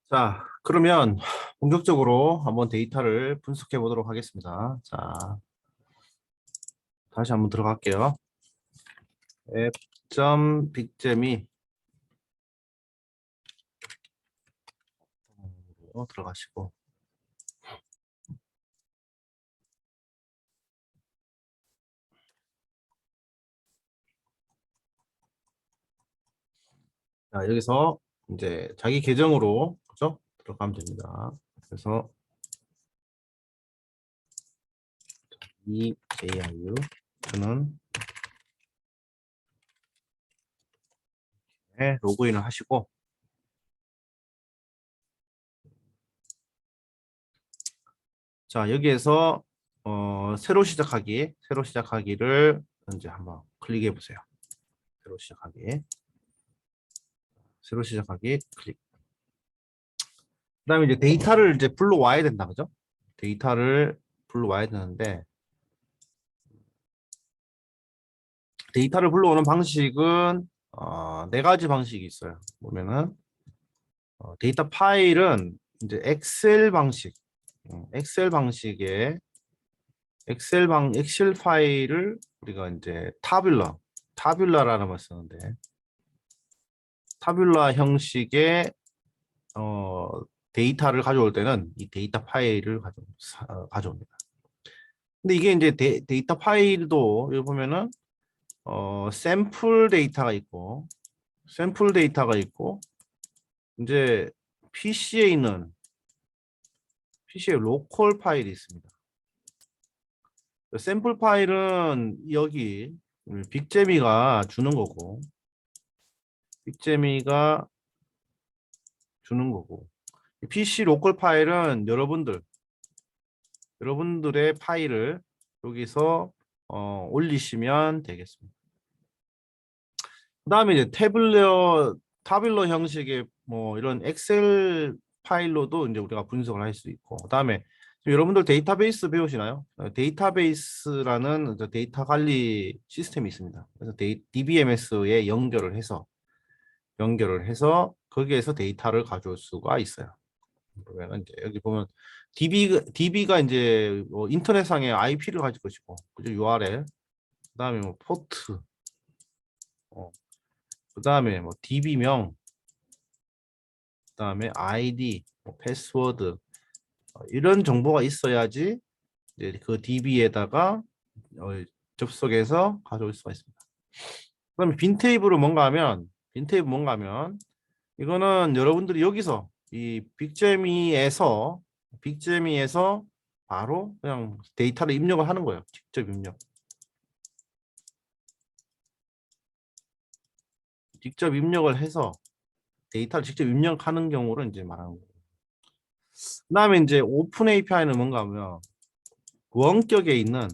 자, 그러면 본격적으로 한번 데이터를 분석해 보도록 하겠습니다. 자, 다시 한번 들어갈게요. 앱.빅재미 들어가시고. 자, 여기서 이제 자기 계정으로, 그죠? 들어가면 됩니다. 그래서 EJIU 저는 로그인을 하시고, 자, 여기에서 새로 시작하기를 이제 한번 클릭해 보세요. 새로 시작하기 클릭. 그다음에 이제 데이터를 이제 불러와야 된다, 그죠? 데이터를 불러와야 되는데, 데이터를 불러오는 방식은 네 가지 방식이 있어요. 보면은 데이터 파일은 이제 엑셀 방식, 엑셀 방식의 엑셀 파일을 우리가 이제 타뷸라라는 걸 쓰는데, 타뷸라 형식의 어, 데이터를 가져올 때는 이 데이터 파일을 가져옵니다. 근데 이게 이제 데이터 파일도 여기 보면은 샘플 데이터가 있고 이제 PC에 있는 PC에 로컬 파일이 있습니다. 샘플 파일은 여기 빅재미가 주는 거고, 빅재미가 주는 거고, PC 로컬 파일은 여러분들의 파일을 여기서 올리시면 되겠습니다. 그다음에 이제 타빌러 형식의 뭐 이런 엑셀 파일로도 이제 우리가 분석을 할 수 있고, 그다음에 여러분들 데이터베이스 배우시나요? 데이터베이스라는 이제 데이터 관리 시스템이 있습니다. 그래서 DBMS에 연결을 해서 거기에서 데이터를 가져올 수가 있어요. 그러면 이제 여기 보면 DB가 이제 뭐 인터넷상의 IP를 가질 것이고, 그죠? URL, 그다음에 뭐 포트, 어, 그다음에 뭐 DB명, 그다음에 아이디, 뭐 패스워드, 이런 정보가 있어야지 이제 그 DB에다가 접속해서 가져올 수가 있습니다. 그다음에 빈테이블은 뭔가 하면 이거는 여러분들이 여기서 이 빅재미에서 바로 그냥 데이터를 입력을 하는 거예요. 직접 입력을 해서 데이터를 직접 입력하는 경우를 이제 말하는 거예요. 그다음에 이제 오픈 API는 뭔가 하면 원격에 있는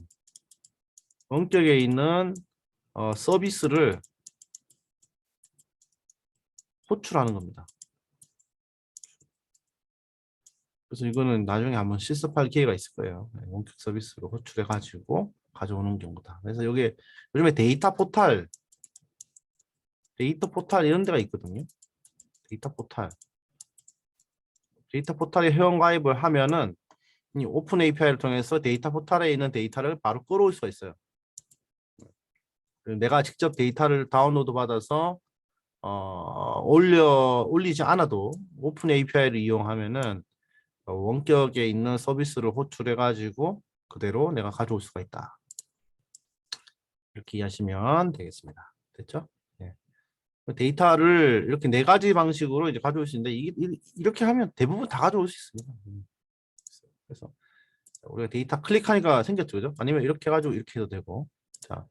서비스를 호출하는 겁니다. 그래서 이거는 나중에 한번 실습할 기회가 있을 거예요. 원격 서비스로 호출해 가지고 가져오는 경우다. 그래서 여기 요즘에 데이터 포탈 이런 데가 있거든요. 데이터 포탈에 회원 가입을 하면은 이 오픈 API를 통해서 데이터 포탈에 있는 데이터를 바로 끌어올 수가 있어요. 내가 직접 데이터를 다운로드 받아서 올리지 않아도 오픈 API를 이용하면은 원격에 있는 서비스를 호출해 가지고 그대로 내가 가져올 수가 있다. 이렇게 이해하시면 되겠습니다. 됐죠? 네. 데이터를 이렇게 네 가지 방식으로 이제 가져올 수 있는데 이렇게 하면 대부분 다 가져올 수 있습니다. 그래서 우리가 데이터 클릭하니까 생겼죠, 그죠? 아니면 이렇게 해가지고 이렇게 해도 되고. 자,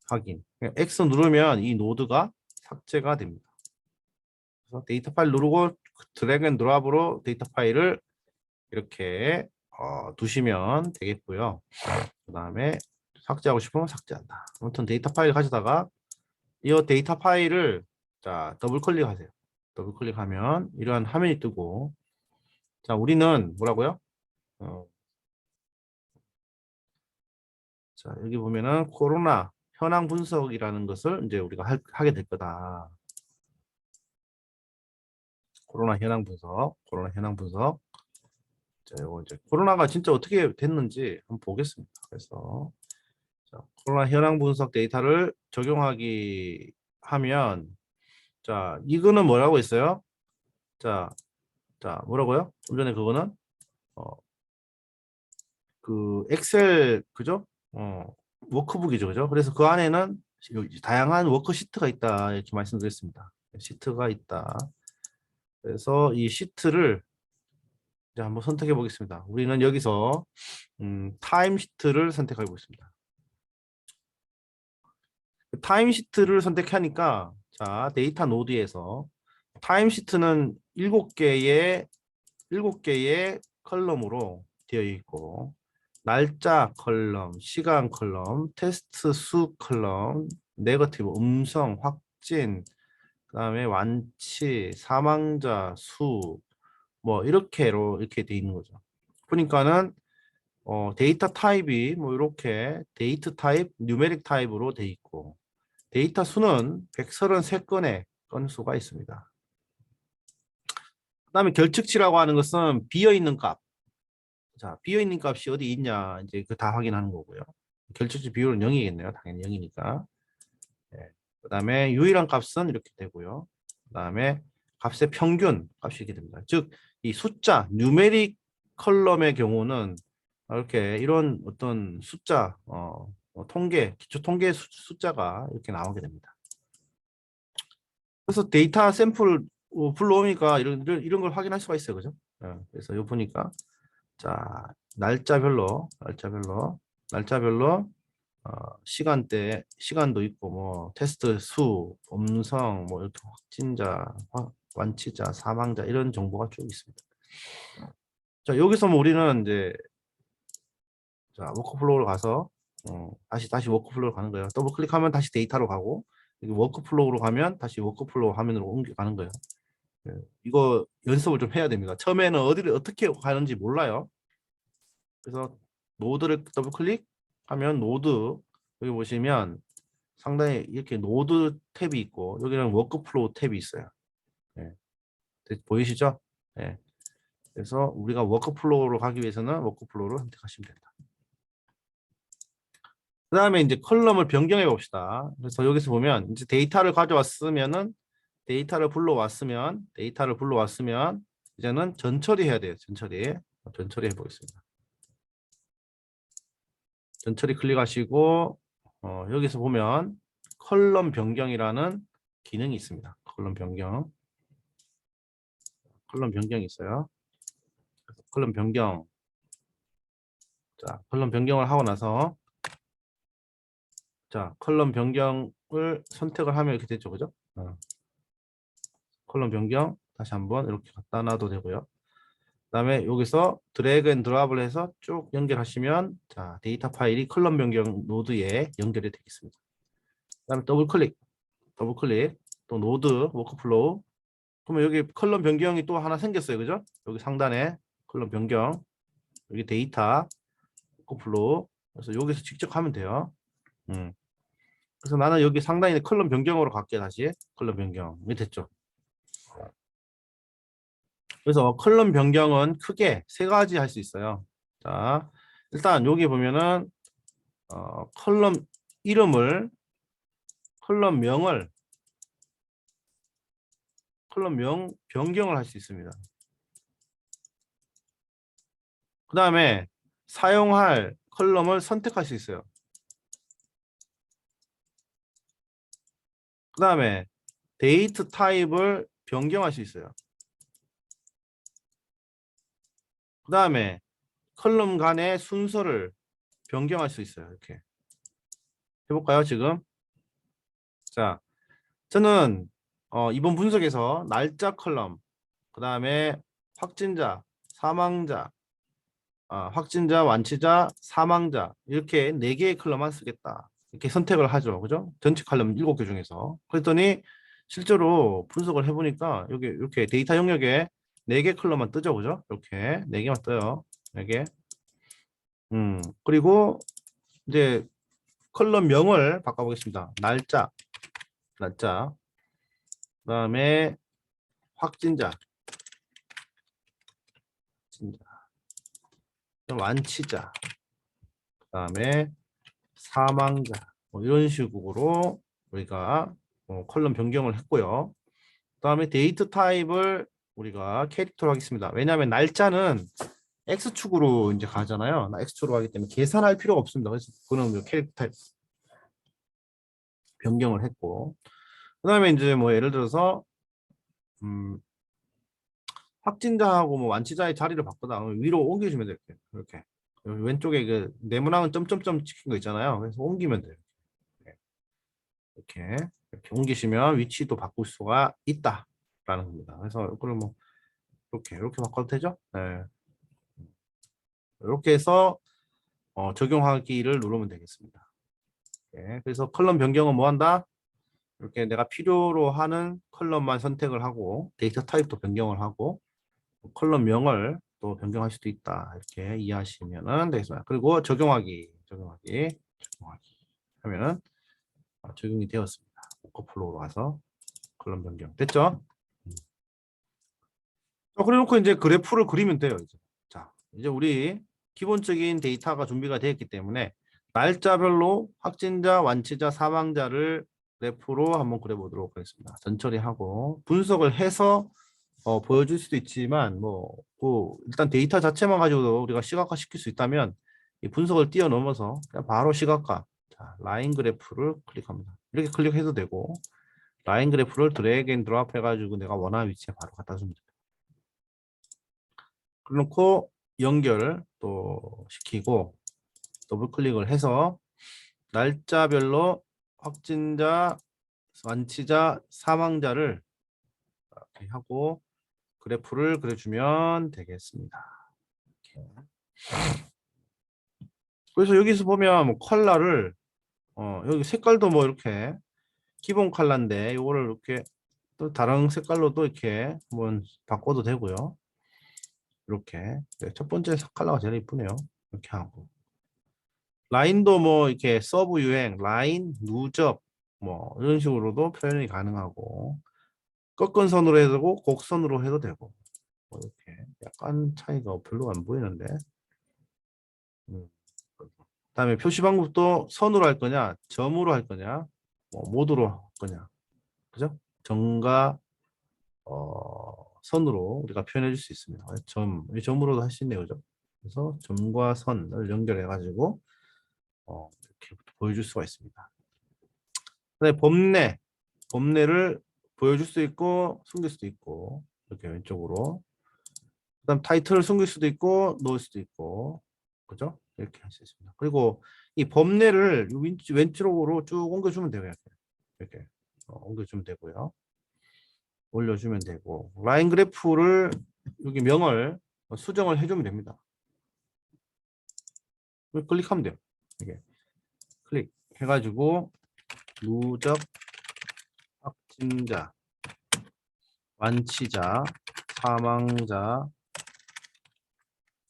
확인. X 누르면 이 노드가 삭제가 됩니다. 그래서 데이터 파일 누르고 드래그 앤 드랍으로 데이터 파일을 이렇게 두시면 되겠고요. 그 다음에 삭제하고 싶으면 삭제한다. 아무튼 데이터 파일 가져다가 이 데이터 파일을 자 더블 클릭하세요. 더블 클릭하면 이러한 화면이 뜨고, 자 우리는 뭐라고요? 자 여기 보면은 코로나 현황 분석이라는 것을 이제 우리가 하게 될 거다. 코로나 현황 분석, 코로나 현황 분석. 자, 이거 이제 코로나가 진짜 어떻게 됐는지 한번 보겠습니다. 그래서 자, 코로나 현황 분석 데이터를 적용하기 하면 자, 이거는 뭐라고 했어요? 자, 뭐라고요? 좀 전에 그거는 어, 그 엑셀 그죠? 워크북이죠, 그죠? 그래서 그 안에는 다양한 워크시트가 있다 이렇게 말씀드렸습니다. 시트가 있다. 그래서 이 시트를 이제 한번 선택해 보겠습니다. 우리는 여기서 타임 시트를 선택해 보겠습니다. 타임 시트를 선택하니까 자 데이터 노드에서 타임 시트는 7개의 컬럼으로 되어 있고 날짜 컬럼, 시간 컬럼, 테스트 수 컬럼, 네거티브, 음성, 확진, 그다음에 완치, 사망자 수, 뭐 이렇게 돼 있는 거죠. 그러니까는 데이터 타입이 뭐 이렇게 데이트 타입, 뉴메릭 타입으로 돼 있고 데이터 수는 133건의 건수가 있습니다. 그다음에 결측치라고 하는 것은 비어 있는 값. 자, 비어 있는 값이 어디 있냐 이제 그 다 확인하는 거고요. 결측치 비율은 0이겠네요. 당연히 0이니까. 예. 그다음에 유일한 값은 이렇게 되고요. 그다음에 값의 평균 값이 이렇게 됩니다. 즉 이 숫자 뉴메릭 컬럼의 경우는 이렇게 이런 어떤 숫자 통계 기초 통계 숫자가 이렇게 나오게 됩니다. 그래서 데이터 샘플 불러오니까 이런 걸 확인할 수가 있어요, 그죠? 그래서 요 보니까 자 날짜별로 시간대 시간도 있고 뭐 테스트 수, 음성 뭐 이렇게 확진자, 완치자, 사망자 이런 정보가 쭉 있습니다. 자 여기서 뭐 우리는 이제 자 워크플로우로 가서 다시 워크플로우로 가는 거예요. 더블 클릭하면 다시 데이터로 가고 여기 워크플로우로 가면 다시 워크플로우 화면으로 옮겨가는 거예요. 예, 이거 연습을 좀 해야 됩니다. 처음에는 어디를 어떻게 가는지 몰라요. 그래서 노드를 더블 클릭하면 노드 여기 보시면 상당히 이렇게 노드 탭이 있고 여기는 워크플로우 탭이 있어요. 예, 보이시죠? 예, 그래서 우리가 워크플로우로 가기 위해서는 워크플로우를 선택하시면 됩니다. 그 다음에 이제 컬럼을 변경해 봅시다. 그래서 여기서 보면 이제 데이터를 가져왔으면은 데이터를 불러왔으면 이제는 전처리 해야 돼요. 전처리 해보겠습니다. 전처리 클릭하시고 여기서 보면 컬럼 변경이라는 기능이 있습니다. 컬럼 변경이 있어요. 컬럼 변경. 자, 컬럼 변경을 하고 나서 자, 컬럼 변경을 선택을 하면 이렇게 됐죠, 그죠? 컬럼 변경 다시 한번 이렇게 갖다 놔도 되고요. 그다음에 여기서 드래그 앤 드랍을 해서 쭉 연결하시면 자, 데이터 파일이 컬럼 변경 노드에 연결이 되겠습니다. 그다음에 더블 클릭 또 노드 워크플로우 그러면 여기 컬럼 변경이 또 하나 생겼어요. 그죠? 여기 상단에 컬럼 변경 여기 데이터 워크플로우 그래서 여기서 직접 하면 돼요. 그래서 나는 여기 상단에 컬럼 변경으로 갈게 다시 컬럼 변경 이게 됐죠. 그래서 컬럼 변경은 크게 세 가지 할 수 있어요. 자, 일단 여기 보면은 컬럼 이름을 컬럼명을 컬럼명 변경을 할 수 있습니다. 그 다음에 사용할 컬럼을 선택할 수 있어요. 그 다음에 데이트 타입을 변경할 수 있어요. 그 다음에 컬럼 간의 순서를 변경할 수 있어요. 이렇게 해볼까요, 지금? 자, 저는 이번 분석에서 날짜 컬럼, 그 다음에 확진자, 사망자, 확진자, 완치자, 사망자 이렇게 4개의 컬럼만 쓰겠다. 이렇게 선택을 하죠. 그죠? 전체 컬럼 7개 중에서. 그랬더니 실제로 분석을 해보니까 여기 이렇게 데이터 영역에 4개 컬럼만 뜨죠. 그죠? 이렇게 4개만 떠요. 4개. 그리고 이제 컬럼명을 바꿔보겠습니다. 날짜. 그다음에 확진자. 확진자, 완치자, 그다음에 사망자, 뭐 이런 식으로 우리가 컬럼 변경을 했고요. 그다음에 데이트 타입을 우리가 캐릭터로 하겠습니다. 왜냐하면 날짜는 X축으로 이제 가잖아요. X축으로 가기 때문에 계산할 필요가 없습니다. 그래서 그거는 캐릭터 타입 변경을 했고, 그다음에 이제 뭐 예를 들어서 확진자하고 뭐 완치자의 자리를 바꾸다 위로 옮겨주면 돼요. 이렇게 여기 왼쪽에 그 네모난 점점점 찍힌 거 있잖아요. 그래서 옮기면 돼요. 이렇게 옮기시면 위치도 바꿀 수가 있다라는 겁니다. 그래서 그럼 뭐 이렇게 바꿔도 되죠? 네. 이렇게 해서 적용하기를 누르면 되겠습니다. 네. 그래서 컬럼 변경은 뭐 한다? 이렇게 내가 필요로 하는 컬럼만 선택을 하고 데이터 타입도 변경을 하고 컬럼명을 또 변경할 수도 있다. 이렇게 이해하시면 되겠습니다. 그리고 적용하기 하면은 적용이 되었습니다. 워커플로우로 가서 컬럼 변경 됐죠? 그래놓고 이제 그래프를 그리면 돼요. 이제. 자, 이제 우리 기본적인 데이터가 준비가 되었기 때문에 날짜별로 확진자, 완치자, 사망자를 그래프로 한번 그려보도록 하겠습니다. 전처리하고 분석을 해서 보여줄 수도 있지만 일단 데이터 자체만 가지고도 우리가 시각화 시킬 수 있다면 이 분석을 뛰어넘어서 그냥 바로 시각화. 자, 라인 그래프를 클릭합니다. 이렇게 클릭해도 되고 라인 그래프를 드래그 앤 드롭 해가지고 내가 원하는 위치에 바로 갖다 줍니다. 그래놓고 연결 또 시키고 더블 클릭을 해서 날짜별로 확진자, 완치자, 사망자를 이렇게 하고 그래프를 그려주면 되겠습니다. 이렇게. 그래서 여기서 보면 뭐 컬러를 여기 색깔도 뭐 이렇게 기본 컬러인데 이거를 이렇게 또 다른 색깔로도 이렇게 한번 바꿔도 되고요. 이렇게 네, 첫 번째 컬러가 제일 이쁘네요. 이렇게 하고 라인도 뭐 이렇게 서브 유행, 라인, 누적 뭐 이런 식으로도 표현이 가능하고 꺾은 선으로 해도 되고 곡선으로 해도 되고 뭐 이렇게 약간 차이가 별로 안 보이는데 그다음에 표시 방법도 선으로 할 거냐 점으로 할 거냐 뭐 모두로 할 거냐 그죠? 점과 선으로 우리가 표현해 줄 수 있습니다. 점으로도 할 수 있네요. 그죠? 그래서 점과 선을 연결해 가지고 이렇게 보여줄 수가 있습니다. 그다음에 범례를 보여줄 수 있고 숨길 수도 있고 이렇게 왼쪽으로 그다음 타이틀을 숨길 수도 있고 넣을 수도 있고 그죠? 이렇게 할 수 있습니다. 그리고 이 범례를 왼쪽으로 쭉 옮겨주면 돼요. 이렇게 옮겨주면 되고요. 올려주면 되고 라인 그래프를 여기 명을 수정을 해주면 됩니다. 클릭하면 돼요. 이게 클릭 해가지고 누적 확진자, 완치자, 사망자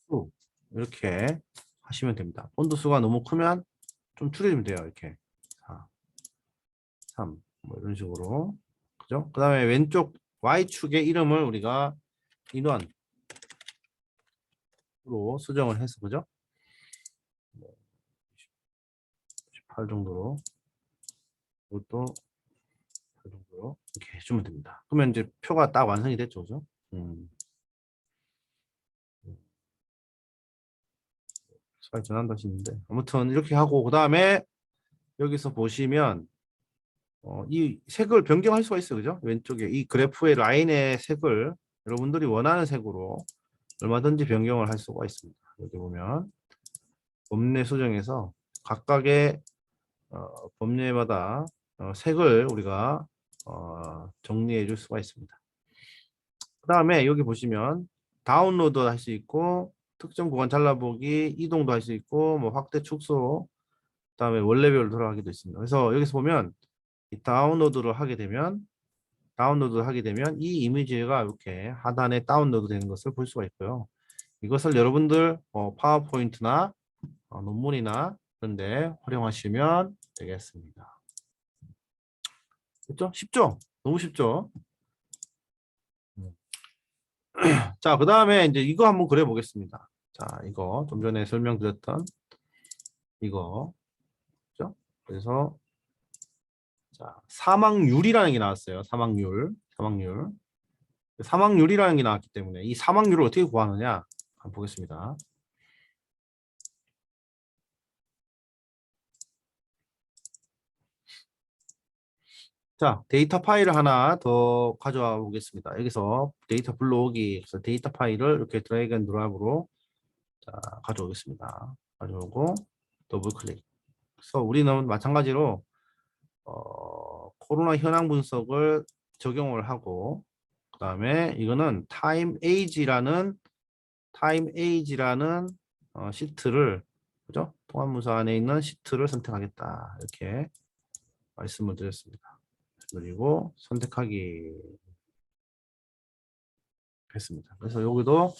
수 이렇게 하시면 됩니다. 폰트 수가 너무 크면 좀 줄여주면 돼요. 이렇게 4, 3 뭐 이런 식으로 그죠? 그 다음에 왼쪽 Y축의 이름을 우리가 인원으로 수정을 해서 그죠? 18 정도로 이것도 8 정도로 이렇게 해주면 됩니다. 그러면 이제 표가 딱 완성이 됐죠, 그죠? 잘 전환도 하시는데 아무튼 이렇게 하고 그 다음에 여기서 보시면 이 색을 변경할 수가 있어요, 그죠? 왼쪽에 이 그래프의 라인의 색을 여러분들이 원하는 색으로 얼마든지 변경을 할 수가 있습니다. 여기 보면 범례 수정에서 각각의 범례마다 색을 우리가 정리해 줄 수가 있습니다. 그 다음에 여기 보시면 다운로드 할 수 있고 특정 구간 잘라보기 이동도 할 수 있고 뭐 확대 축소 그다음에 원래별로 들어가기도 있습니다. 그래서 여기서 보면 이 다운로드를 하게 되면 이 이미지가 이렇게 하단에 다운로드 되는 것을 볼 수가 있고요. 이것을 여러분들 파워포인트나 논문이나 그런데 활용하시면 되겠습니다. 그렇죠? 쉽죠? 너무 쉽죠? 자, 그 다음에 이제 이거 한번 그려 보겠습니다. 자, 이거 좀 전에 설명드렸던 이거. 그죠? 그래서 자, 사망률이라는 게 나왔어요. 사망률. 사망률이라는 게 나왔기 때문에 이 사망률을 어떻게 구하느냐 한번 보겠습니다. 자, 데이터 파일을 하나 더 가져와 보겠습니다. 여기서 데이터 불러오기, 그래서 데이터 파일을 이렇게 드래그 앤 드랍으로 자, 가져오겠습니다. 가져오고 더블 클릭. 그래서 우리는 마찬가지로 코로나 현황 분석을 적용을 하고, 그 다음에 이거는 타임 에이지라는 시트를, 그죠? 통합문서 안에 있는 시트를 선택하겠다. 이렇게 말씀을 드렸습니다. 그리고 선택하기 했습니다. 그래서 여기도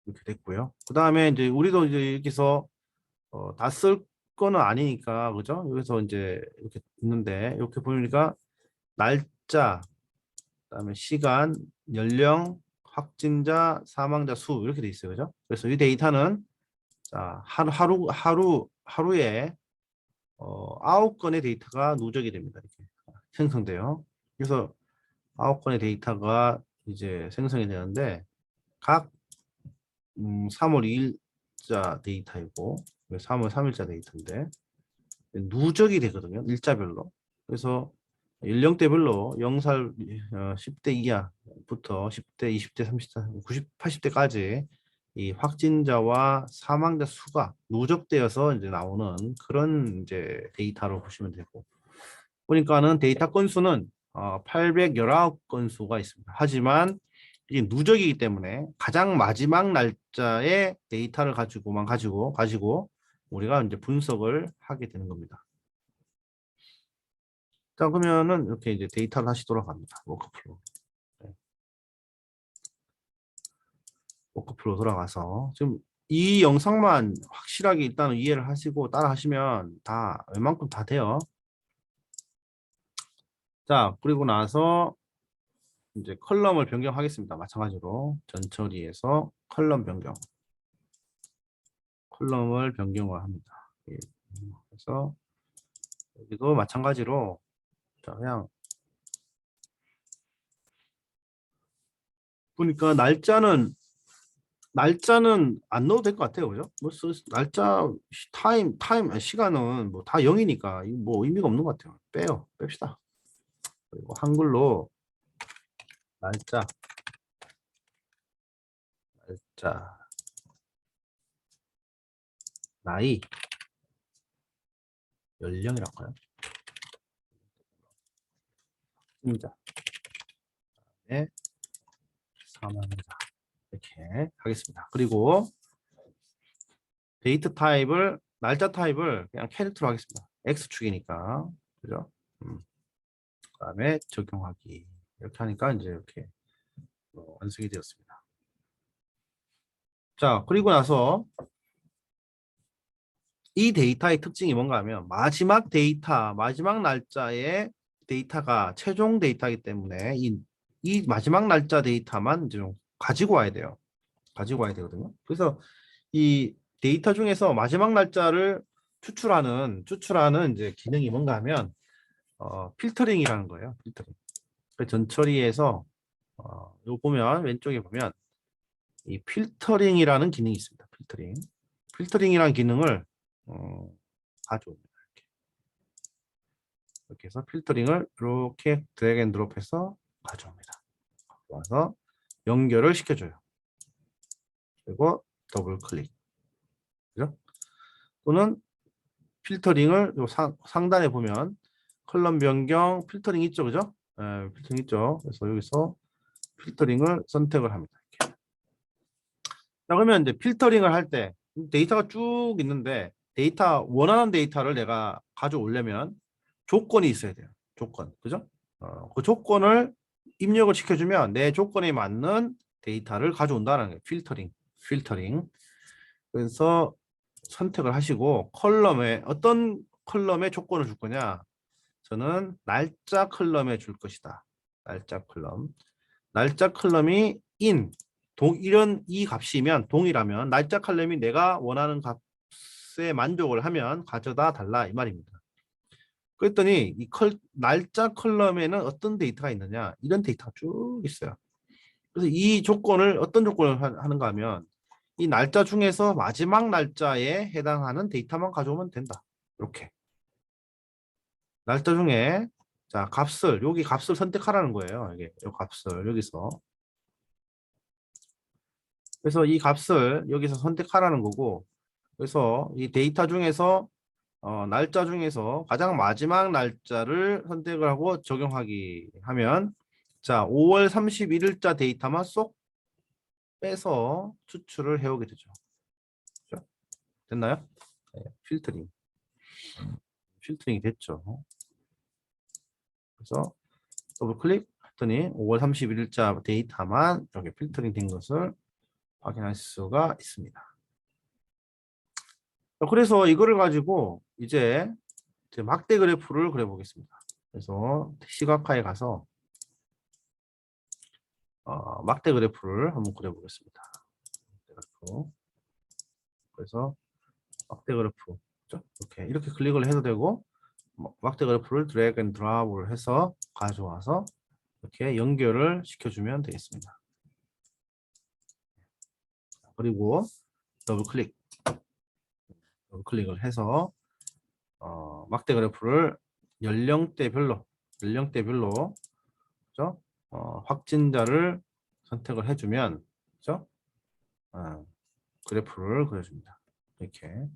이렇게 됐고요. 그 다음에 이제 우리도 이제 여기서 다 쓸 거는 아니니까, 그죠? 여기서 이제 이렇게 있는데, 이렇게 보니까 날짜, 그다음에 시간, 연령, 확진자, 사망자 수 이렇게 돼 있어요, 그죠? 그래서 이 데이터는 자, 하루에 9건의 데이터가 누적이 됩니다. 이렇게 생성돼요. 그래서 9건의 데이터가 이제 생성이 되는데 각 3월 2일자 데이터이고 3월 3일자 데이터인데 누적이 되거든요. 일자별로. 그래서 연령대별로 0살 10대 이하부터 10대, 20대, 30대, 90, 80대까지 이 확진자와 사망자 수가 누적되어서 이제 나오는 그런 이제 데이터로 보시면 되고, 보니까는 데이터 건수는 819건수가 있습니다. 하지만 이게 누적이기 때문에 가장 마지막 날짜의 데이터를 가지고 우리가 이제 분석을 하게 되는 겁니다. 자, 그러면은 이렇게 이제 데이터를 다시 돌아갑니다. 워크플로우. 네. 워크플로우 돌아가서 지금 이 영상만 확실하게 일단은 이해를 하시고 따라 하시면 다 웬만큼 다 돼요. 자, 그리고 나서 이제 컬럼을 변경하겠습니다. 마찬가지로 전처리에서 컬럼을 변경을 합니다. 예. 그래서 여기도 마찬가지로 자, 그냥 보니까 날짜는 안 넣어도 될 것 같아요, 그죠? 뭐 날짜, 시간은 뭐 다 0이니까 뭐 의미가 없는 것 같아요. 뺍시다. 그리고 한글로 날짜, 나이, 연령이라고 해요. 입니다. 네, 사망자 이렇게 하겠습니다. 그리고 날짜 타입을 그냥 캐릭터로 하겠습니다. X축이니까, 그죠? 그다음에 적용하기 이렇게 하니까 이제 이렇게 완성이 되었습니다. 자, 그리고 나서 이 데이터의 특징이 뭔가 하면 마지막 날짜의 데이터가 최종 데이터이기 때문에 이 마지막 날짜 데이터만 좀 가지고 와야 돼요. 가지고 와야 되거든요. 그래서 이 데이터 중에서 마지막 날짜를 추출하는 이제 기능이 뭔가 하면 필터링이라는 거예요. 필터링. 전처리에서 요 보면 왼쪽에 보면 이 필터링이라는 기능이 있습니다. 필터링이라는 기능을 가져옵니다. 이렇게 해서 필터링을 이렇게 드래그 앤 드롭해서 가져옵니다. 와서 연결을 시켜줘요. 그리고 더블 클릭. 그죠? 또는 필터링을 상단에 보면 컬럼 변경 필터링 있죠, 그죠? 필터링 있죠. 그래서 여기서 필터링을 선택을 합니다. 이렇게. 자, 그러면 이제 필터링을 할 때 데이터가 쭉 있는데 원하는 데이터를 내가 가져오려면 조건이 있어야 돼요. 조건, 그죠? 그 조건을 입력을 시켜주면 내 조건에 맞는 데이터를 가져온다는 거예요. 필터링. 그래서 선택을 하시고 어떤 컬럼에 조건을 줄 거냐? 저는 날짜 컬럼에 줄 것이다. 날짜 컬럼. 날짜 컬럼이 in 이런 이 값이면 동일하면 날짜 컬럼이 내가 원하는 값에 만족을 하면 가져다 달라 이 말입니다. 그랬더니 이 날짜 컬럼에는 어떤 데이터가 있느냐 이런 데이터가 쭉 있어요. 그래서 이 조건을 어떤 조건을 하는가 하면 이 날짜 중에서 마지막 날짜에 해당하는 데이터만 가져오면 된다. 이렇게 날짜 중에 자 값을 여기 값을 선택하라는 거예요. 이게 이 값을 여기서 그래서 이 값을 여기서 선택하라는 거고 그래서 이 데이터 중에서 날짜 중에서 가장 마지막 날짜를 선택을 하고 적용하기 하면 자 5월 31일자 데이터만 쏙 빼서 추출을 해오게 되죠. 그렇죠? 됐나요? 네, 필터링이 됐죠. 그래서 더블 클릭 했더니 5월 31일자 데이터만 이렇게 필터링 된 것을 확인할 수가 있습니다. 그래서 이거를 가지고 이제 막대 그래프를 그려보겠습니다. 그래서 시각화에 가서 막대 그래프를 한번 그려보겠습니다. 그래서 막대 그래프 이렇게 클릭을 해도 되고 막대 그래프를 드래그 앤 드랍을 해서 가져와서 이렇게 연결을 시켜주면 되겠습니다. 그리고 더블 클릭을 해서 막대 그래프를 연령대별로 그죠? 확진자를 선택을 해주면 그죠? 그래프를 그려줍니다. 이렇게.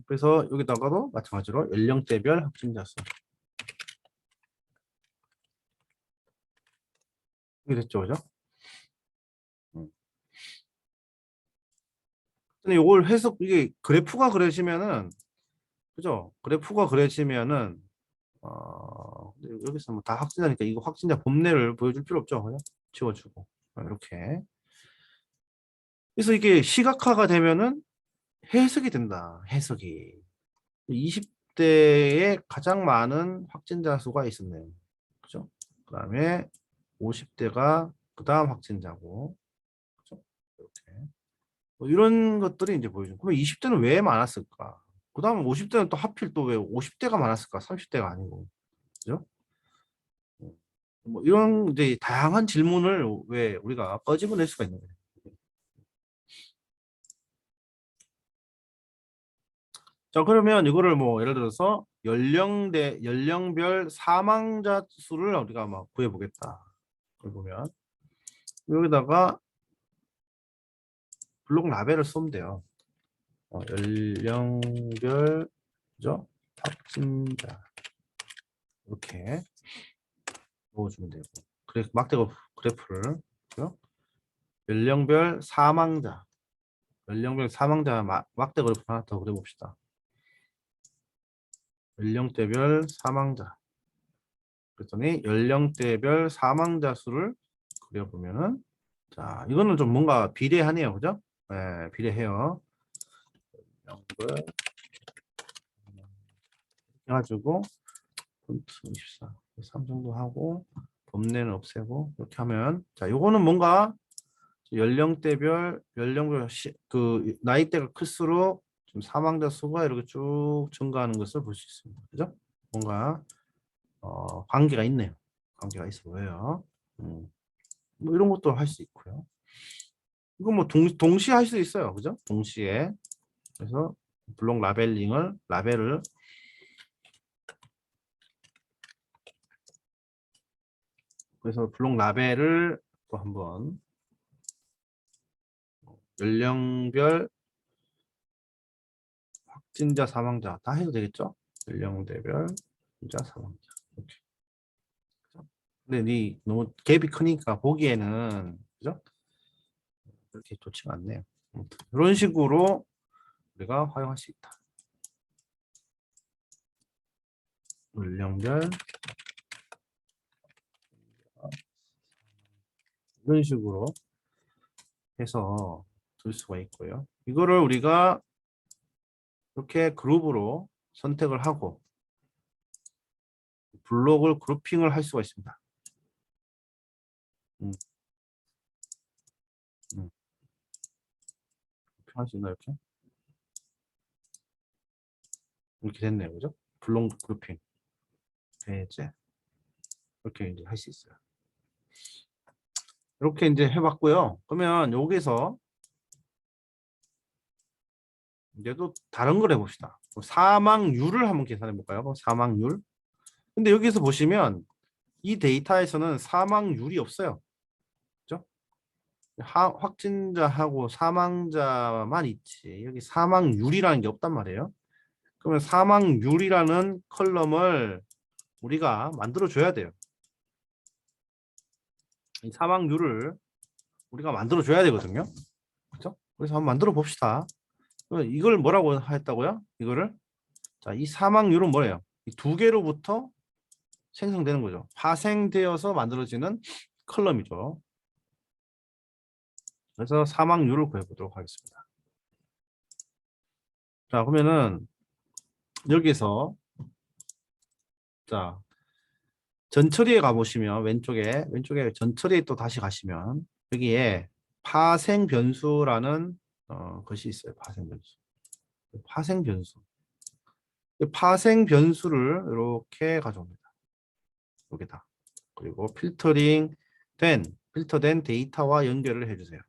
그래서 여기다가도 마찬가지로 연령대별 확진자 수 이게 됐죠, 그죠? 근데 이걸 해석 이게 그래프가 그려지면은 그죠? 그래프가 그려지면은 근데 여기서 뭐 다 확진자니까 이거 확진자 범례를 보여줄 필요 없죠, 그죠? 지워주고 이렇게. 그래서 이게 시각화가 되면은 해석이 된다. 해석이 20대에 가장 많은 확진자 수가 있었네요. 그죠? 그다음에 50대가 그다음 확진자고, 그죠? 이렇게 뭐 이런 것들이 이제 보여줘. 그럼 20대는 왜 많았을까? 그다음 50대는 또 하필 또 왜 50대가 많았을까? 30대가 아니고, 그죠? 뭐 이런 이제 다양한 질문을 왜 우리가 꺼집어낼 수가 있는 거예요. 자, 그러면 이거를 뭐 예를 들어서 연령별 사망자 수를 우리가 막 구해보겠다. 보면 여기다가 블록 라벨을 쓰면 돼요. 연령별 그죠? 확진자 이렇게 넣어주면 되고 막대 그래프를 그죠? 연령별 사망자 막대 그래프 하나 더 그려봅시다. 연령대별 사망자 그랬더니 연령대별 사망자 수를 그려보면은 자 이거는 좀 뭔가 비례하네요, 그죠? 네, 비례해요. 연령별 해가지고 폰트 24 3 정도 하고 범례는 없애고 이렇게 하면 자 요거는 뭔가 연령별 그 나이대가 클수록 좀 사망자 수가 이렇게 쭉 증가하는 것을 볼 수 있습니다. 그죠? 뭔가 관계가 있네요. 관계가 있어 보여요. 뭐 이런 것도 할 수 있고요. 이거 뭐 동시에 할 수 있어요. 그죠? 동시에. 그래서 블록 라벨을 그래서 블록 라벨을 또 한번 연령별 확진자 사망자 다 해도 되겠죠? 연령대별 확진자 사망자 이렇게. 근데 너무 갭이 크니까 보기에는 그죠? 그렇게 좋지가 않네요. 이런 식으로 우리가 활용할 수 있다. 연령별 이런 식으로 해서 둘 수가 있고요. 이거를 우리가 이렇게 그룹으로 선택을 하고 블록을 그룹핑을 할 수가 있습니다. 음, 할 수 있나 이렇게? 이렇게 됐네요, 그죠? 블록 그룹핑 배제 이렇게 이제 할 수 있어요. 이렇게 이제 해봤고요. 그러면 여기서 이제 또 다른 걸 해봅시다. 사망률을 한번 계산해 볼까요? 사망률. 근데 여기서 보시면 이 데이터에서는 사망률이 없어요. 그죠? 확진자하고 사망자만 있지. 여기 사망률이라는 게 없단 말이에요. 그러면 사망률이라는 컬럼을 우리가 만들어 줘야 돼요. 이 사망률을 우리가 만들어 줘야 되거든요. 그렇죠? 그래서 한번 만들어 봅시다. 이걸 뭐라고 했다고요? 이거를 자, 이 사망률은 뭐예요? 이 두 개로부터 생성되는 거죠. 파생되어서 만들어지는 컬럼이죠. 그래서 사망률을 구해보도록 하겠습니다. 자, 그러면은 여기서 자 전처리에 가보시면 왼쪽에 전처리에 또 다시 가시면 여기에 파생 변수라는 것이 있어요. 파생 변수. 파생 변수. 파생 변수를 이렇게 가져옵니다. 여기다. 그리고 필터된 데이터와 연결을 해주세요.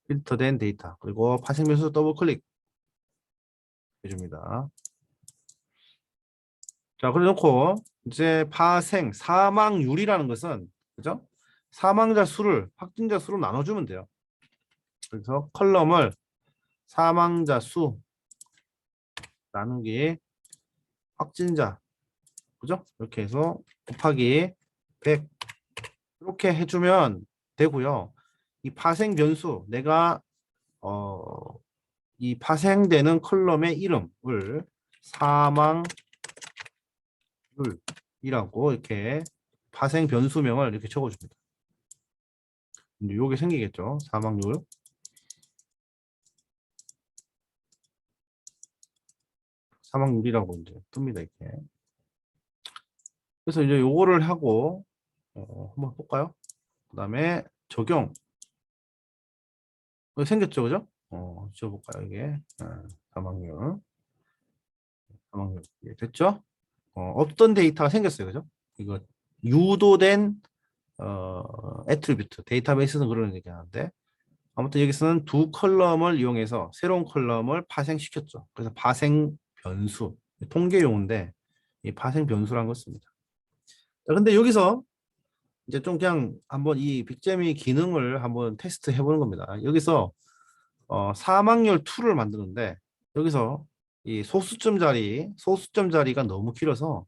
필터된 데이터. 그리고 파생 변수 더블 클릭 해줍니다. 자, 그래 놓고 이제 파생 사망률이라는 것은 그죠? 사망자 수를 확진자 수로 나눠주면 돼요. 그래서 컬럼을 사망자 수 나누기 확진자 그죠? 이렇게 해서 곱하기 100 이렇게 해주면 되고요. 이 파생 변수 내가 이 파생되는 컬럼의 이름을 사망률이라고 이렇게 파생 변수명을 이렇게 적어줍니다. 요게 생기겠죠. 사망률. 사망률이라고 이제 뜹니다. 이렇게. 그래서 이제 요거를 하고 한번 볼까요? 그 다음에 적용. 생겼죠, 그죠? 지워볼까요, 이게? 사망률. 사망률. 예, 됐죠? 어떤 데이터가 생겼어요, 그죠? 이거 유도된 애트리뷰트 데이터베이스는 그런 얘기하는데 아무튼 여기서는 두 컬럼을 이용해서 새로운 컬럼을 파생시켰죠. 그래서 파생 변수 통계 용어인데 이 파생 변수라는 걸 씁니다. 자, 근데 여기서 이제 좀 그냥 한번 이 빅재미 기능을 한번 테스트 해보는 겁니다. 여기서 사망률 2를 만드는데 여기서 이 소수점 자리가 너무 길어서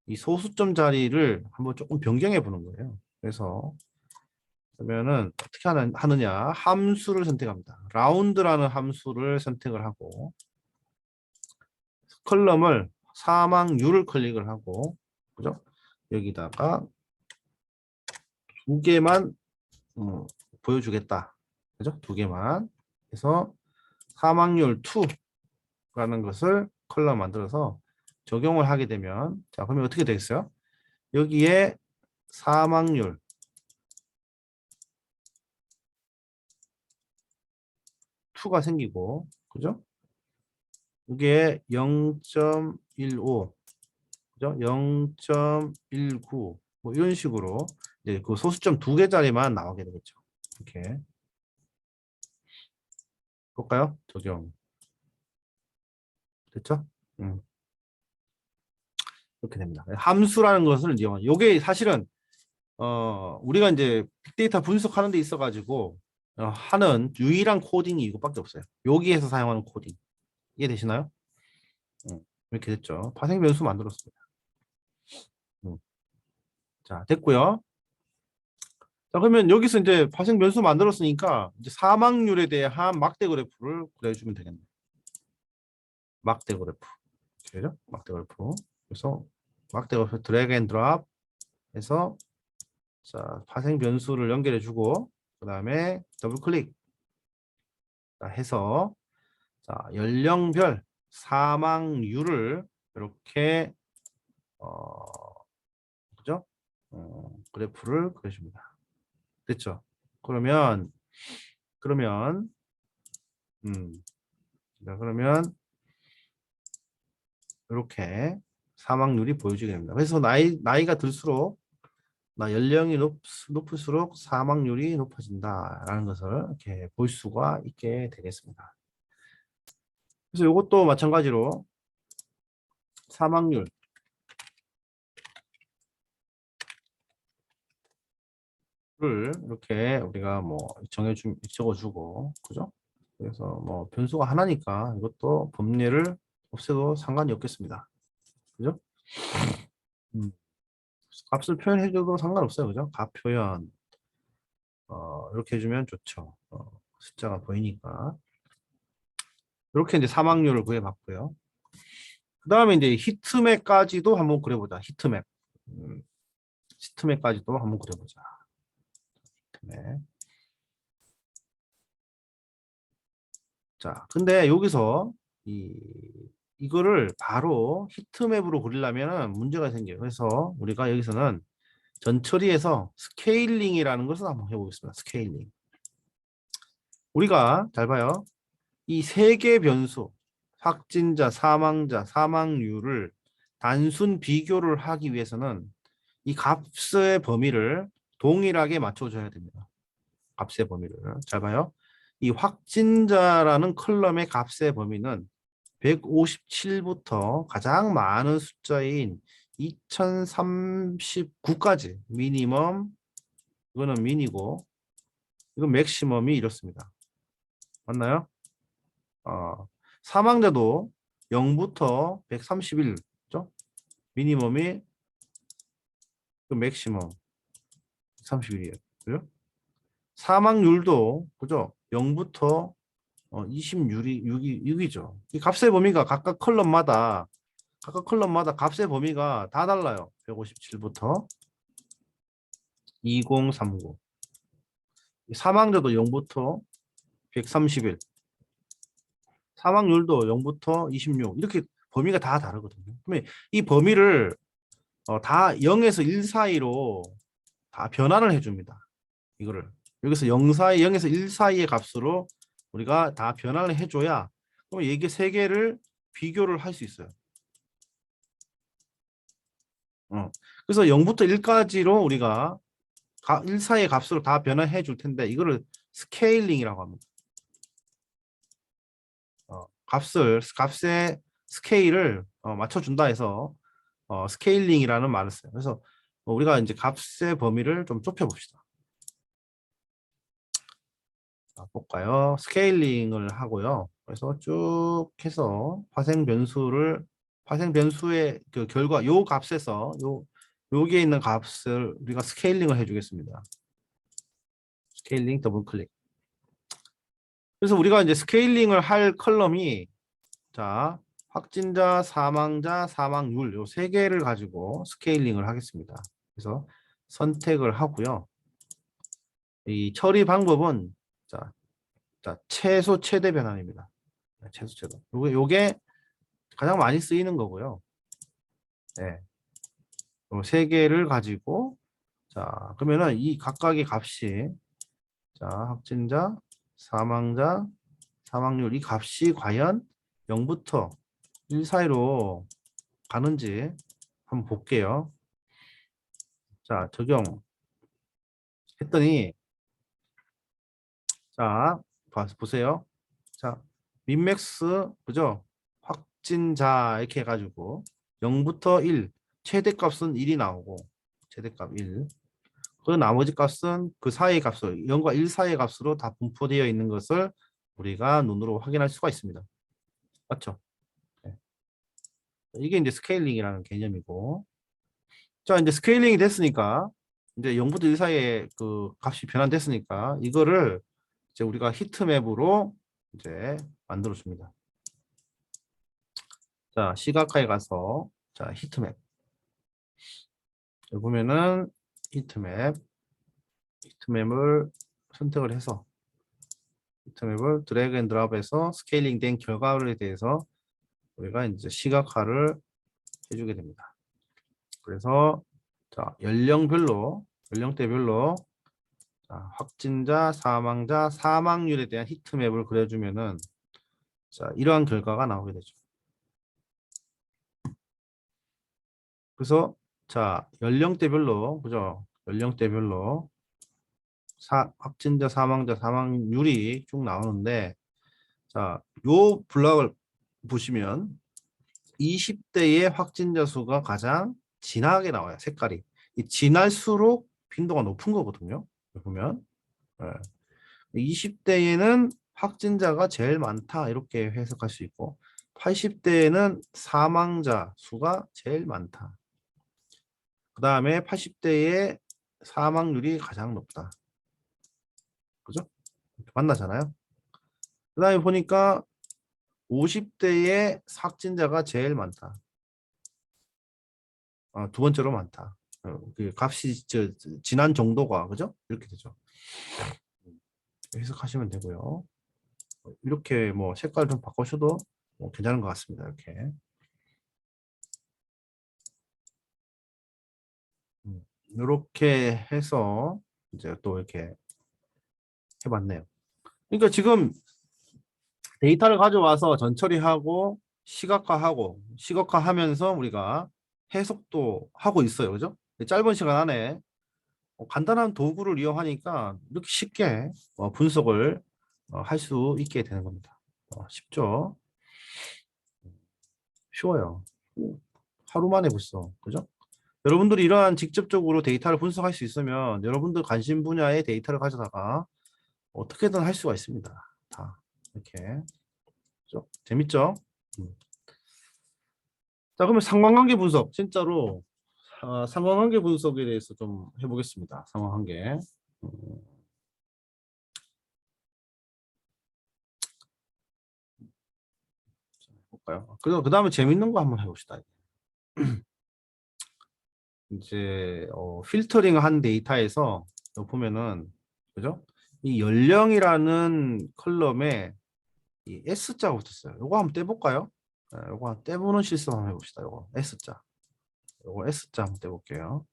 이 소수점 자리를 한번 조금 변경해 보는 거예요. 그래서 그러면은 어떻게 하느냐 함수를 선택합니다. 라운드라는 함수를 선택을 하고 컬럼을 사망률을 클릭을 하고 그죠? 여기다가 두 개만 보여주겠다. 그죠? 두 개만 해서 사망률 2라는 것을 컬럼 만들어서 적용을 하게 되면 자 그러면 어떻게 되겠어요? 여기에 사망률 2가 생기고 그죠? 이게 0.15 그죠? 0.19 뭐 이런 식으로 이제 그 소수점 두 개짜리만 나오게 되겠죠. 이렇게 볼까요? 적용 됐죠? 이렇게 됩니다. 함수라는 것을 이용한 요게 사실은 우리가 이제 빅데이터 분석하는 데 있어 가지고 하는 유일한 코딩이 이거밖에 없어요. 여기에서 사용하는 코딩 이해되시나요? 이렇게 됐죠. 파생 변수 만들었습니다. 자 됐고요. 자 그러면 여기서 이제 파생 변수 만들었으니까 이제 사망률에 대한 막대 그래프를 그려주면 되겠네요. 막대 그래프 그죠? 막대 그래프 그래서 막대 그래프 드래그 앤 드롭 해서 자 파생 변수를 연결해주고 그 다음에 더블 클릭 해서 자 연령별 사망률을 이렇게 그죠? 그래프를 그려줍니다. 됐죠? 그러면 자, 그러면 이렇게 사망률이 보여지게 됩니다. 그래서 나이가 들수록 연령이 높을수록 사망률이 높아진다라는 것을 이렇게 볼 수가 있게 되겠습니다. 그래서 이것도 마찬가지로 사망률 를 이렇게 우리가 뭐 적어주고, 그죠? 그래서 뭐 변수가 하나니까 이것도 범례를 없애도 상관이 없겠습니다. 그죠? 음, 값을 표현해줘도 상관없어요. 그죠? 값 표현 이렇게 해주면 좋죠. 숫자가 보이니까. 이렇게 이제 사망률을 구해봤고요. 그 다음에 이제 히트맵까지도 한번 그려보자. 히트맵. 히트맵까지도 한번 그려보자. 히트맵. 자, 근데 여기서 이거를 바로 히트맵으로 그리려면 문제가 생겨요. 그래서 우리가 여기서는 전처리에서 스케일링이라는 것을 한번 해보겠습니다. 스케일링. 우리가 잘 봐요. 이 세 개 변수, 확진자, 사망자, 사망률을 단순 비교를 하기 위해서는 이 값의 범위를 동일하게 맞춰줘야 됩니다. 값의 범위를. 잘 봐요. 이 확진자라는 컬럼의 값의 범위는 157부터 가장 많은 숫자인 2039까지 미니멈, 이거는 미니고 이건 맥시멈이 이렇습니다. 맞나요? 사망자도 0부터 131죠? 미니멈이 그 맥시멈 131이에요. 그죠? 사망률도 그죠? 0부터 26이죠. 이 값의 범위가 각각 컬럼마다 값의 범위가 다 달라요. 157부터 2039. 사망자도 0부터 131. 사망률도 0부터 26. 이렇게 범위가 다 다르거든요. 그러면 이 범위를 다 0에서 1 사이로 다 변환을 해줍니다. 이거를. 여기서 0에서 1 사이의 값으로 우리가 다 변환을 해줘야 그럼 이게 세 개를 비교를 할 수 있어요. 그래서 0부터 1까지로 우리가 1 사이의 값으로 다 변환해 줄 텐데 이거를 스케일링이라고 합니다. 값의 스케일을 맞춰준다 해서 스케일링이라는 말을 써요. 그래서 우리가 이제 값의 범위를 좀 좁혀 봅시다. 볼까요? 스케일링을 하고요. 그래서 쭉 해서 파생 변수의 그 결과 요 값에서 여기에 있는 값을 우리가 스케일링을 해주겠습니다. 스케일링 더블 클릭. 그래서 우리가 이제 스케일링을 할 컬럼이 자 확진자, 사망자, 사망률 요 세 개를 가지고 스케일링을 하겠습니다. 그래서 선택을 하고요. 이 처리 방법은 자 최소 최대 변환입니다. 최소 최대. 요게 가장 많이 쓰이는 거고요. 네. 세 개를 가지고 자 그러면은 이 각각의 값이 자 확진자, 사망자, 사망률 이 값이 과연 0부터 1 사이로 가는지 한번 볼게요. 자 적용했더니 자 보세요. 자 민맥스 그죠? 확진자 이렇게 해가지고 0부터 1 최대값은 1이 나오고 최대값 1. 그 나머지 값은 그 사이의 값으로 0과 1 사이의 값으로 다 분포되어 있는 것을 우리가 눈으로 확인할 수가 있습니다. 맞죠? 네. 이게 이제 스케일링이라는 개념이고 자 이제 스케일링이 됐으니까 이제 0부터 1 사이의 그 값이 변환됐으니까 이거를 이제 우리가 히트맵으로 이제 만들어 줍니다. 자 시각화에 가서 자 히트맵 여기 보면은 히트맵을 선택을 해서 히트맵을 드래그 앤 드랍해서 스케일링 된 결과물에 대해서 우리가 이제 시각화를 해주게 됩니다. 그래서 자, 연령대별로 자, 확진자, 사망자, 사망률에 대한 히트맵을 그려주면은 자, 이러한 결과가 나오게 되죠. 그래서 자, 연령대별로 그죠? 연령대별로 확진자, 사망자, 사망률이 쭉 나오는데 자, 요 블록을 보시면 20대의 확진자 수가 가장 진하게 나와요. 색깔이. 이 진할수록 빈도가 높은 거거든요. 보면 20대에는 확진자가 제일 많다 이렇게 해석할 수 있고 80대에는 사망자 수가 제일 많다. 그 다음에 80대의 사망률이 가장 높다. 그죠? 만나잖아요. 그 다음에 보니까 50대의 확진자가 제일 많다. 두 번째로 많다. 그 값이 지난 정도가 그죠? 이렇게 되죠. 해석하시면 되고요. 이렇게 뭐 색깔 좀 바꾸셔도 뭐 괜찮은 것 같습니다. 이렇게 이렇게 해서 이제 또 이렇게 해봤네요. 그러니까 지금 데이터를 가져와서 전처리하고 시각화하면서 우리가 해석도 하고 있어요. 그죠? 짧은 시간 안에 간단한 도구를 이용하니까 이렇게 쉽게 분석을 할 수 있게 되는 겁니다. 쉽죠? 쉬워요. 하루 만에 벌써. 그죠? 여러분들이 이러한 직접적으로 데이터를 분석할 수 있으면 여러분들 관심 분야의 데이터를 가져다가 어떻게든 할 수가 있습니다. 다 이렇게. 그죠? 재밌죠? 자, 그러면 상관관계 분석 진짜로 상관관계 분석에 대해서 좀 해보겠습니다. 상관관계. 볼까요? 그 다음에 재밌는 거 한번 해봅시다. 이제 필터링 한 데이터에서 보면은 그죠? 이 연령이라는 컬럼에 이 S자가 붙었어요. 요거 한번 떼볼까요? 요거 한번 떼보는 실습 한번 해봅시다. 요거 S자. 요거 S자 한번 떼볼게요.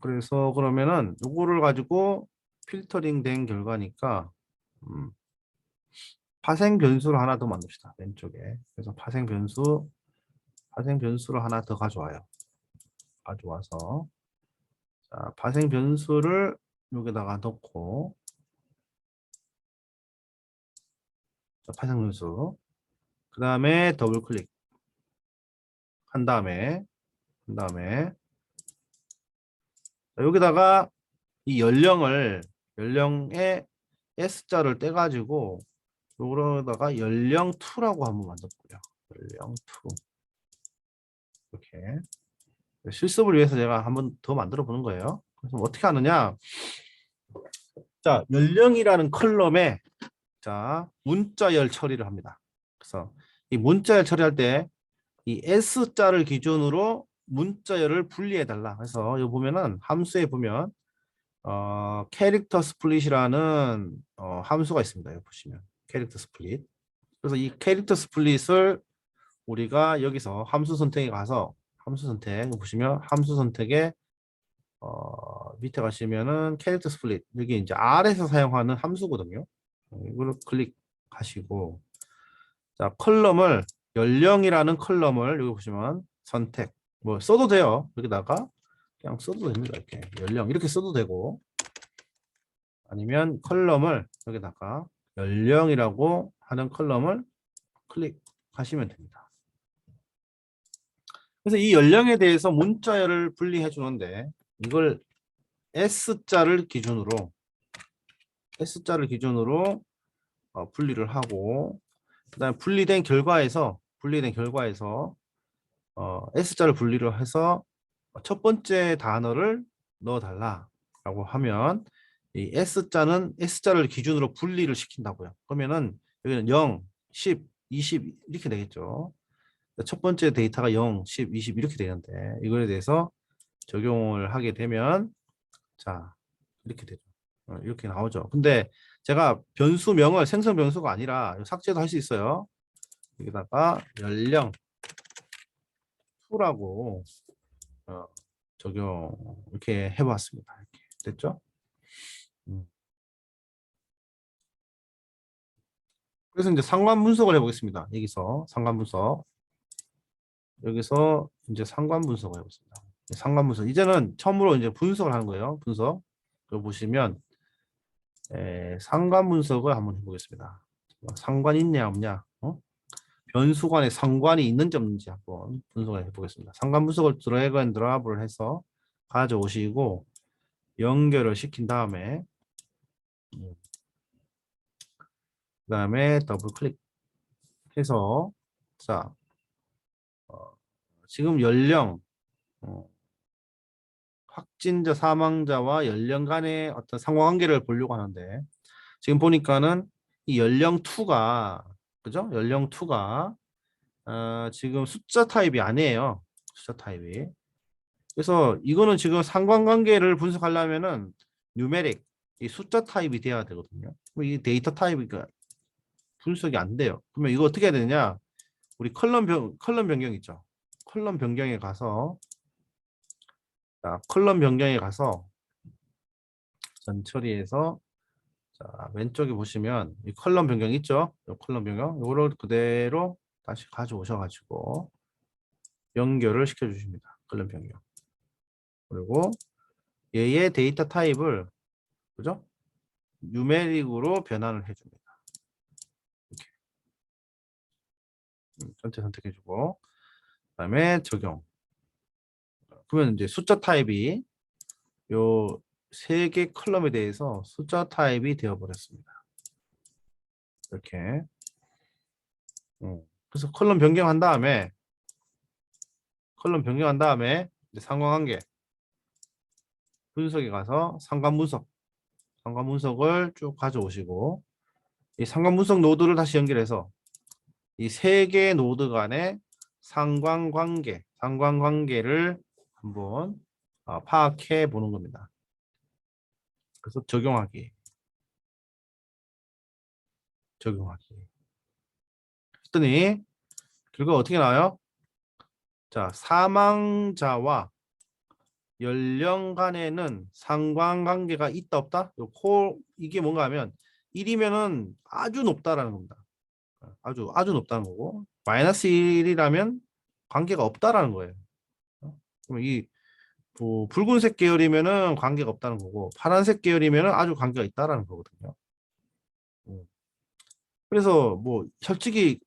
그래서 그러면은 요거를 가지고 필터링 된 결과니까 파생 변수를 하나 더 만듭시다. 왼쪽에. 그래서 파생 변수를 하나 더 가져와서 자, 파생 변수를 여기다가 넣고 자, 파생 변수 그 다음에 더블 클릭 한 다음에 여기다가 이 연령의 S자를 떼가지고 요거다가 연령2라고 한번 만들고요. 연령2 이렇게 실습을 위해서 제가 한번 더 만들어 보는 거예요. 그래서 어떻게 하느냐? 자, 연령이라는 컬럼에 자 문자열 처리를 합니다. 그래서 이 문자열 처리할 때 이 S자를 기준으로 문자열을 분리해 달라. 그래서 여기 보면은 함수에 보면 캐릭터 스플릿이라는 함수가 있습니다. 여기 보시면 캐릭터 스플릿. 그래서 이 캐릭터 스플릿을 우리가 여기서 함수 선택에 가서 함수 선택 보시면 함수 선택에 밑에 가시면은 캐릭터 스플릿 여기 이제 R에서 사용하는 함수거든요. 이걸 클릭하시고 자 컬럼을 연령이라는 컬럼을 여기 보시면 선택 뭐 써도 돼요. 여기다가 그냥 써도 됩니다. 이렇게 연령 이렇게 써도 되고 아니면 컬럼을 여기다가 연령이라고 하는 컬럼을 클릭하시면 됩니다. 그래서 이 연령에 대해서 문자열을 분리해 주는데 이걸 S자를 기준으로 분리를 하고 그다음에 분리된 결과에서 S자를 분리를 해서 첫 번째 단어를 넣어달라라고 하면 이 S자를 기준으로 분리를 시킨다고요. 그러면은 여기는 0, 10, 20 이렇게 되겠죠. 첫 번째 데이터가 0, 10, 20 이렇게 되는데 이거에 대해서 적용을 하게 되면 자 이렇게 되죠. 이렇게 나오죠. 근데 제가 변수명을 생성 변수가 아니라 삭제도 할 수 있어요. 여기다가 연령 2라고 적용 이렇게 해봤습니다. 이렇게 됐죠? 그래서 이제 상관 분석을 해보겠습니다. 여기서 상관 분석. 여기서 이제 상관 분석을 해보겠습니다. 상관 분석. 이제는 처음으로 이제 분석을 하는 거예요. 분석. 그 보시면 상관 분석을 한번 해보겠습니다. 상관 있냐 없냐? 변수 간에 상관이 있는지 없는지 한번 분석을 해보겠습니다. 상관 분석을 드래그 앤 드랍을 해서 가져오시고 연결을 시킨 다음에 그 다음에 더블 클릭해서 자 지금 연령 확진자 사망자와 연령 간의 어떤 상호관계를 보려고 하는데 지금 보니까는 이 연령 2가 그죠? 연령 2가 지금 숫자 타입이 아니에요. 숫자 타입이. 그래서 이거는 지금 상관관계를 분석하려면은 뉴메릭 이 숫자 타입이 돼야 되거든요. 이 데이터 타입이 분석이 안 돼요. 그러면 이거 어떻게 해야 되느냐? 우리 컬럼 변경 있죠. 컬럼 변경에 가서 자, 컬럼 변경에 가서 전 처리해서 자, 왼쪽에 보시면 이 컬럼 변경 있죠? 이 컬럼 변경 이거를 그대로 다시 가져오셔 가지고 연결을 시켜 주십니다. 컬럼 변경. 그리고 얘의 데이터 타입을 그죠? 뉴메릭으로 변환을 해 줍니다. 이렇게. 전체 선택해 주고 그다음에 적용. 그러면 이제 숫자 타입이 요 세 개 컬럼에 대해서 숫자 타입이 되어 버렸습니다. 이렇게. 그래서 컬럼 변경한 다음에 이제 상관관계 분석에 가서 상관 분석을 쭉 가져오시고 이 상관 분석 노드를 다시 연결해서 이 세 개의 노드 간의 상관관계를 한번 파악해 보는 겁니다. 그래서 적용하기 했더니 결과 어떻게 나와요? 자, 사망자와 연령 간에는 상관관계가 있다 없다? 이게 뭔가 하면 1이면은 아주 높다라는 겁니다. 아주 높다는 거고 마이너스 1이라면 관계가 없다라는 거예요. 그럼 이 붉은색 계열이면은 관계가 없다는 거고 파란색 계열이면은 아주 관계가 있다라는 거거든요. 그래서 뭐 솔직히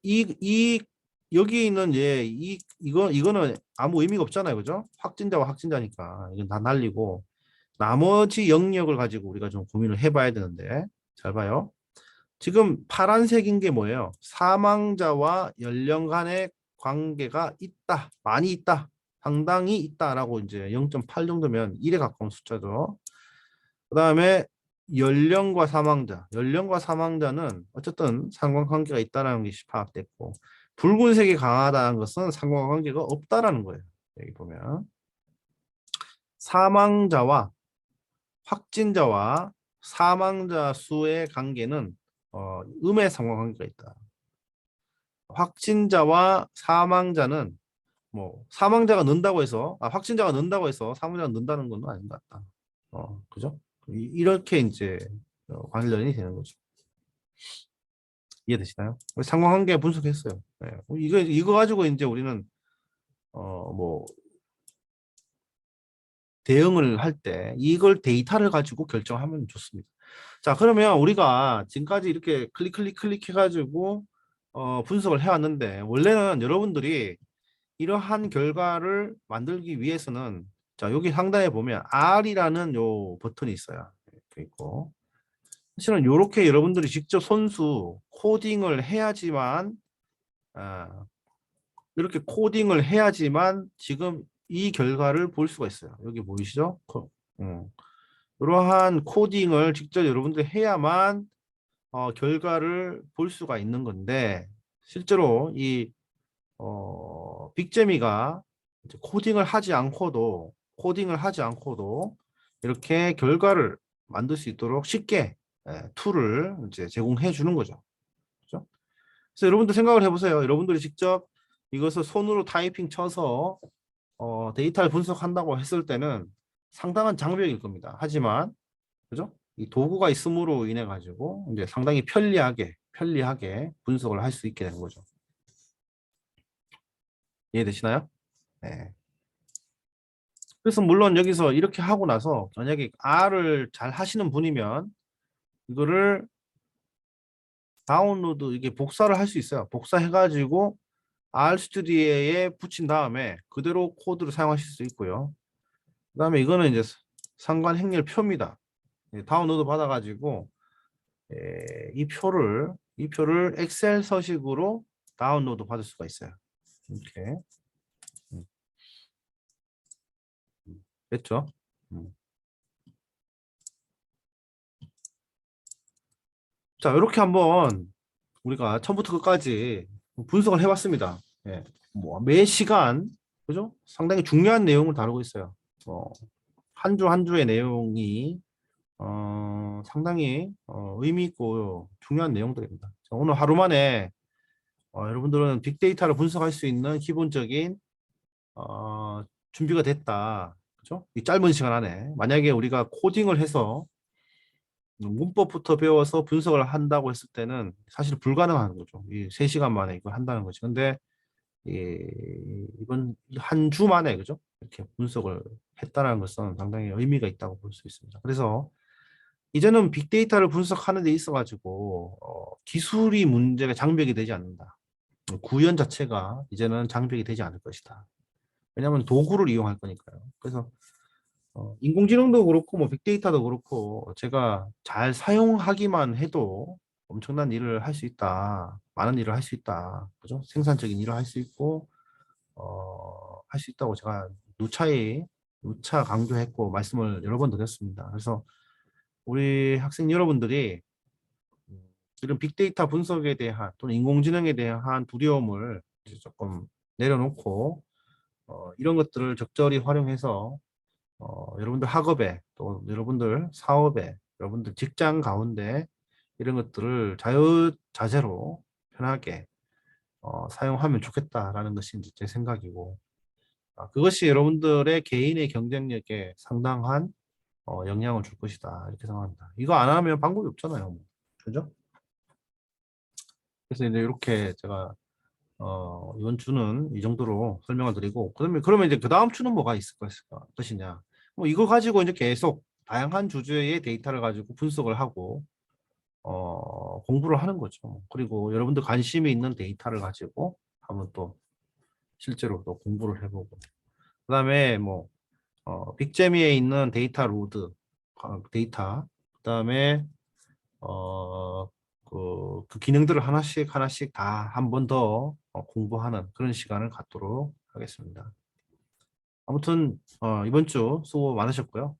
이 여기 있는 이거는 아무 의미가 없잖아요, 그죠? 확진자와 확진자니까 이건 다 날리고 나머지 영역을 가지고 우리가 좀 고민을 해봐야 되는데 잘 봐요. 지금 파란색인 게 뭐예요? 사망자와 연령 간의 관계가 있다, 많이 있다, 상당히 있다라고 이제 0.8 정도면 1에 가까운 숫자죠. 그 다음에 연령과 사망자는 어쨌든 상관관계가 있다는 것이 파악됐고 붉은색이 강하다는 것은 상관관계가 없다라는 거예요. 여기 보면 사망자와 확진자와 사망자 수의 관계는 음의 상관관계가 있다. 확진자와 사망자는 뭐 사망자가 는다고 해서 확진자가 는다고 해서 사망자가 는다는 건 아닌 것 같다. 그죠? 이렇게 이제 관련이 되는 거죠. 이해되시나요? 상관관계 분석했어요. 네. 이거 가지고 이제 우리는 뭐 대응을 할 때 이걸 데이터를 가지고 결정하면 좋습니다. 자, 그러면 우리가 지금까지 이렇게 클릭 해가지고 분석을 해왔는데 원래는 여러분들이 이러한 결과를 만들기 위해서는 자, 여기 상단에 보면 R이라는 요 버튼이 있어요. 이렇게 있고 사실은 이렇게 여러분들이 직접 손수 코딩을 해야지만 이렇게 코딩을 해야지만 지금 이 결과를 볼 수가 있어요. 여기 보이시죠? 이러한 코딩을 직접 여러분들이 해야만 결과를 볼 수가 있는 건데 실제로 이 빅재미가 코딩을 하지 않고도 이렇게 결과를 만들 수 있도록 쉽게 툴을 이제 제공해 주는 거죠. 그렇죠? 그래서 여러분들 생각을 해보세요. 여러분들이 직접 이것을 손으로 타이핑 쳐서 데이터를 분석한다고 했을 때는 상당한 장벽일 겁니다. 하지만 그죠? 이 도구가 있음으로 인해 가지고 이제 상당히 편리하게 분석을 할 수 있게 되는 거죠. 이해되시나요? 네. 그래서 물론 여기서 이렇게 하고 나서 만약에 R을 잘 하시는 분이면 이거를 다운로드 이게 복사를 할 수 있어요. 복사해가지고 R 스튜디오에 붙인 다음에 그대로 코드를 사용하실 수 있고요. 그 다음에 이거는 이제 상관 행렬표입니다. 다운로드 받아가지고 이 표를 엑셀 서식으로 다운로드 받을 수가 있어요. 이렇게 됐죠? 자, 이렇게 한번 우리가 처음부터 끝까지 분석을 해봤습니다. 예. 매 시간, 그죠? 상당히 중요한 내용을 다루고 있어요. 한 주 한 주의 내용이 상당히 의미 있고 중요한 내용들입니다. 자, 오늘 하루 만에 여러분들은 빅데이터를 분석할 수 있는 기본적인 준비가 됐다. 그죠? 이 짧은 시간 안에 만약에 우리가 코딩을 해서 문법부터 배워서 분석을 한다고 했을 때는 사실 불가능한 거죠. 이 3시간 만에 이걸 한다는 거지. 근데 이번 한 주 만에 그죠? 이렇게 분석을 했다는 것은 상당히 의미가 있다고 볼 수 있습니다. 그래서 이제는 빅데이터를 분석하는 데 있어 가지고 기술이 문제가 장벽이 되지 않는다. 구현 자체가 이제는 장벽이 되지 않을 것이다. 왜냐하면 도구를 이용할 거니까요. 그래서 인공지능도 그렇고 뭐 빅데이터도 그렇고 제가 잘 사용하기만 해도 엄청난 일을 할 수 있다. 많은 일을 할 수 있다. 그죠? 생산적인 일을 할 수 있고 할 수 있다고 제가 누차 강조했고 말씀을 여러 번 드렸습니다. 그래서 우리 학생 여러분들이 이런 빅데이터 분석에 대한 또는 인공지능에 대한 두려움을 이제 조금 내려놓고 이런 것들을 적절히 활용해서 여러분들 학업에 또 여러분들 사업에 여러분들 직장 가운데 이런 것들을 자유자재로 편하게 사용하면 좋겠다라는 것이 이제 제 생각이고 그것이 여러분들의 개인의 경쟁력에 상당한 영향을 줄 것이다 이렇게 생각합니다. 이거 안 하면 방법이 없잖아요. 뭐. 그죠? 그래서 이제 이렇게 제가 이번 주는 이 정도로 설명을 드리고 그러면 이제 그 다음 주는 뭐가 있을 것이냐 뭐 이거 가지고 이제 계속 다양한 주제의 데이터를 가지고 분석을 하고 공부를 하는 거죠. 그리고 여러분들 관심이 있는 데이터를 가지고 한번 또 실제로 또 공부를 해보고 그다음에 뭐 빅재미에 있는 데이터 로드 데이터 그다음에 그 기능들을 하나씩 다 한 번 더 공부하는 그런 시간을 갖도록 하겠습니다. 아무튼 이번 주 수고 많으셨고요.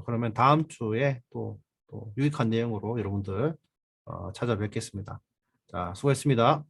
그러면 다음 주에 또 유익한 내용으로 여러분들 찾아뵙겠습니다. 자, 수고했습니다.